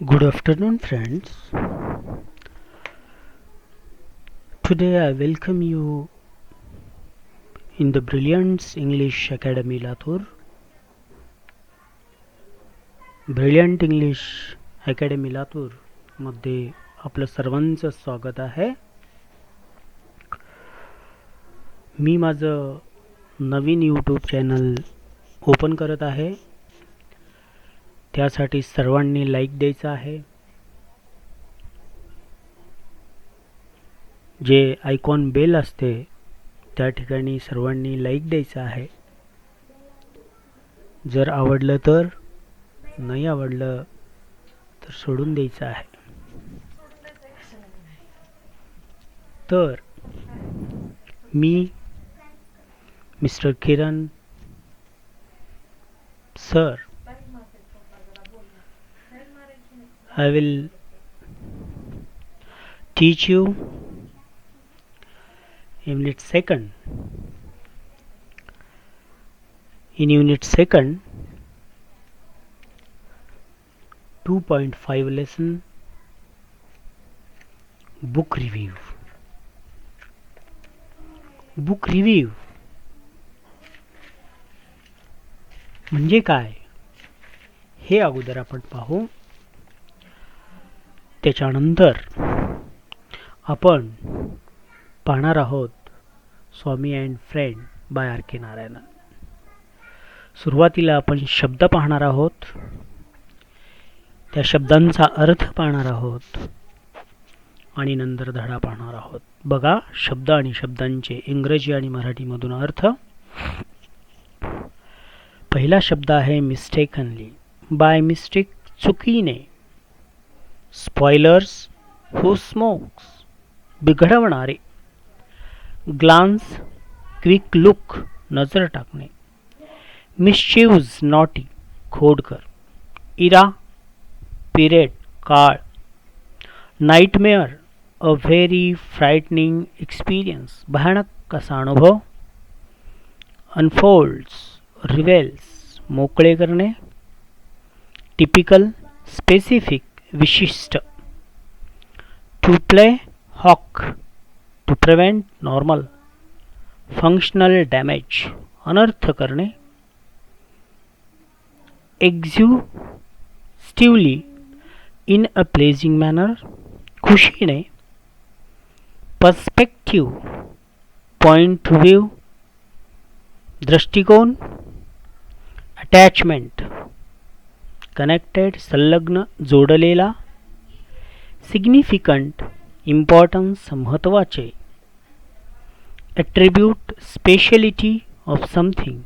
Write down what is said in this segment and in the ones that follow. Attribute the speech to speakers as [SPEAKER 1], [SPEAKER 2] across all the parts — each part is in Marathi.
[SPEAKER 1] Good afternoon, friends. Today I welcome you in the Brilliance English Academy Latur. Brilliant English Academy Latur मध्ये आपलं सर्वांचं स्वागत आहे. मी माझं नवीन यूट्यूब चॅनल ओपन करत आहे. त्यासाठी सर्वांनी लाईक द्यायचं आहे. जे आयकॉन बेल असते त्या ठिकाणी सर्वांनी लाईक द्यायचं आहे. जर आवडलं तर, नाही आवडलं तर सोडून द्यायचं आहे. तर मी mister Kiran sir I will teach you unit second. In unit second 2.5 lesson book review. Book review म्हणजे काय हे अगोदर आपण पाहू. त्याच्यानंतर आपण पाहणार आहोत स्वामी and friend by R K Narayanan. सुरुवातीला आपण शब्द पाहणार आहोत, त्या शब्दांचा अर्थ पाहणार आहोत आणि नंतर धडा पाहणार आहोत. बघा, शब्द आणि शब्दांचे इंग्रजी आणि मराठीमधून अर्थ. पहिला शब्द आहे मिस्टेकनली, बाय मिस्टेक, चुकीने. स्पॉयलर्स, हू स्मोक्स, बिघडवणारे. ग्लान्स, क्विक लुक, नजर टाकणे. मिस्चिव्स, नॉटी, खोडकर. इरा, पिरियड, काळ. Nightmare, a very frightening experience, भयानक असा अनुभव. अनफोल्ड्स, रिव्हेल्स, मोकळे करणे. टिपिकल, स्पेसिफिक, विशिष्ट. To play havoc, to prevent, normal. Functional damage, अनर्थ करणे. Excessively, in a pleasing manner, खुशीने. पर्स्पेक्टिव्ह, पॉइंट व्ह्यू, दृष्टिकोन. अटॅचमेंट, कनेक्टेड, संलग्न, जोडलेला. सिग्निफिकंट, इम्पॉर्टन्स, महत्त्वाचे. ॲट्रिब्यूट, स्पेशलिटी ऑफ समथिंग,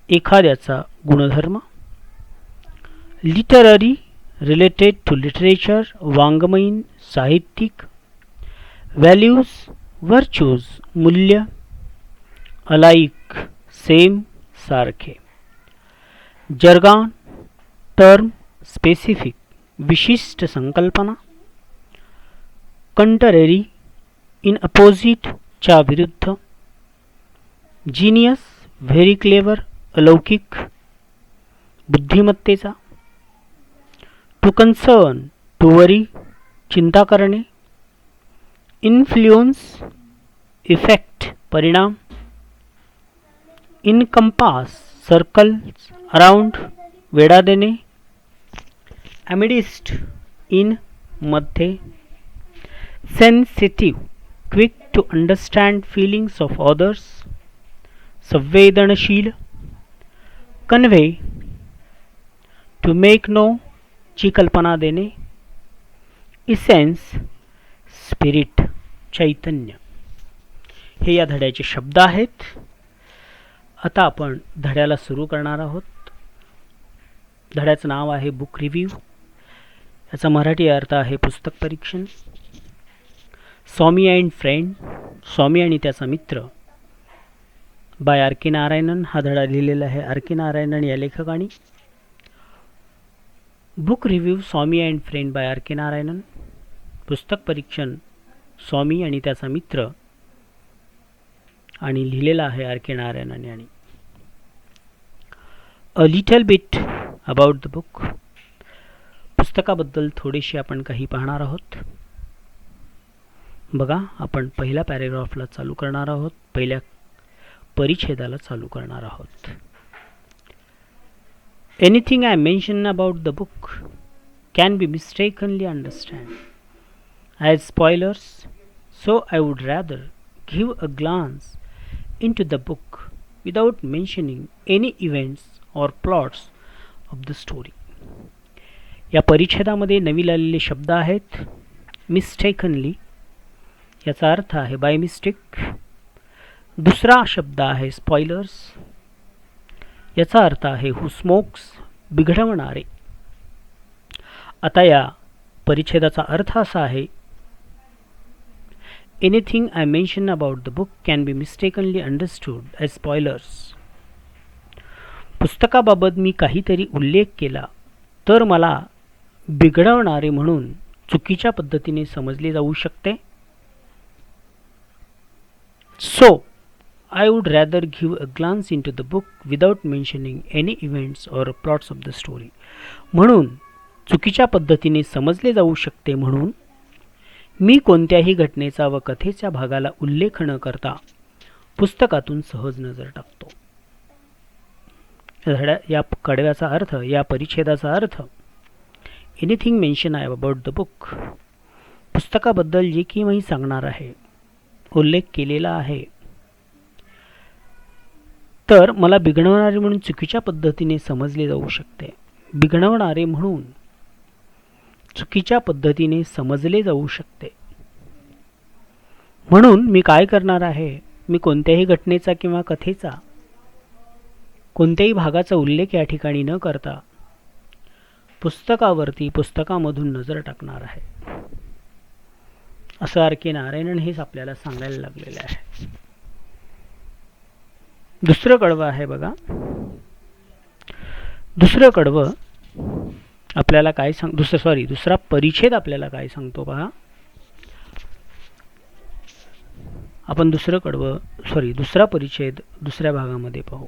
[SPEAKER 1] एखाद्याचा गुणधर्म. लिटररी, रिलेटेड टू लिटरेचर, वाङ्मयीन, साहित्यिक. व्हॅल्यूज, व्हर्च्यूज, मूल्य. अलाइक, सेम, सारखे. जर्गान, टर्म, स्पेसिफिक, विशिष्ट संकल्पना. कंटरेरी, इन अपोजिट, च्या विरुद्ध. जीनियस, व्हेरी क्लेवर, अलौकिक, बुद्धिमत्तेचा. टू कन्सर्न, टू वरी, चिंता करणे. इन्फ्लुएन्स, इफेक्ट, परिणाम. इनकम्पास, सर्कल्स अराउंड, वेढा देणे. ॲमिडिस्ट, इन, मध्ये. Sensitive, quick to understand feelings of others, संवेदनशील. कन्व्हे, टू मेक नो, ची कल्पना देणे. इसेन्स, स्पिरिट, चैतन्य. हे या धड्याचे शब्द आहेत. आता आपण धड्याला सुरू करणार आहोत. धड्याचं नाव आहे बुक रिव्ह्यू. याचा मराठी अर्थ आहे पुस्तक परीक्षण. स्वामी अँड फ्रेंड, स्वामी आणि त्याचा मित्र, बाय आर के नारायणन. हा धडा लिहिलेला आहे आर के नारायणन या लेखकाने. Book review, Swami and friend by R K Narayanan. पुस्तक परीक्षण, स्वामी आणि त्याचा मित्र, आणि लिहिलेला आहे आर के नारायणन यांनी. A little bit about the book. पुस्तकाबद्दल थोडीशी आपण काही पाहणार आहोत. बघा, आपण पहिल्या पॅरेग्राफला चालू करणार आहोत, पहिल्या परिच्छेदाला चालू करणार आहोत. Anything I mention about the book can be mistakenly understood as spoilers, so I would rather give a glance into the book without mentioning any events or plots of the story. या परिच्छेदामध्ये नवीन आलेले शब्द आहेत. मिस्टेकनली याचा अर्थ आहे बाय मिस्टेक. दुसरा शब्द आहे स्पॉयलर्स, याचा अर्थ आहे हू स्मोक्स, बिघडवणारे. आता या परिच्छेदाचा अर्थ असा आहे, anything I mention about the book can be mistakenly understood as spoilers. पुस्तकाबाबत मी काहीतरी उल्लेख केला तर मला बिघडवणारे म्हणून चुकीच्या पद्धतीने समजले जाऊ शकते. So I would rather give a glance into the book without mentioning any events or plots of the story. म्हणून चुकीच्या पद्धतीने समजले जाऊ शकते म्हणून मी कोणत्याही घटनेचा व कथेच्या भागाला उल्लेख न करता पुस्तकातून सहज नजर टाकतो. या कडव्याचा अर्थ, या परिच्छेदाचा अर्थ, एनिथिंग मेन्शन आहे अबाउट द बुक, पुस्तकाबद्दल जे की मी सांगणार आहे, उल्लेख केलेला आहे, तर मला बिघडवणारे म्हणून चुकीच्या पद्धतीने समजले जाऊ शकते. बिघडवणारे म्हणून चुकीच्या पद्धतीने समजले जाऊ शकते. म्हणून मी काय करणार आहे, मी कोणत्याही घटनेचा किंवा कथेचा कोणत्याही भागाचा उल्लेख या ठिकाणी न करता पुस्तकामधून नजर टाकणार आहे. असं आर.के. नारायणन हेच आपल्याला सांगायला लागलेले आहे. दुसरं कडवं आहे बघा. दुसरं कडवं आपल्याला काय दुसरा परिच्छेद आपल्याला काय सांगतो पहा. आपण दुसरा परिच्छेद दुसऱ्या भागामध्ये पाहू.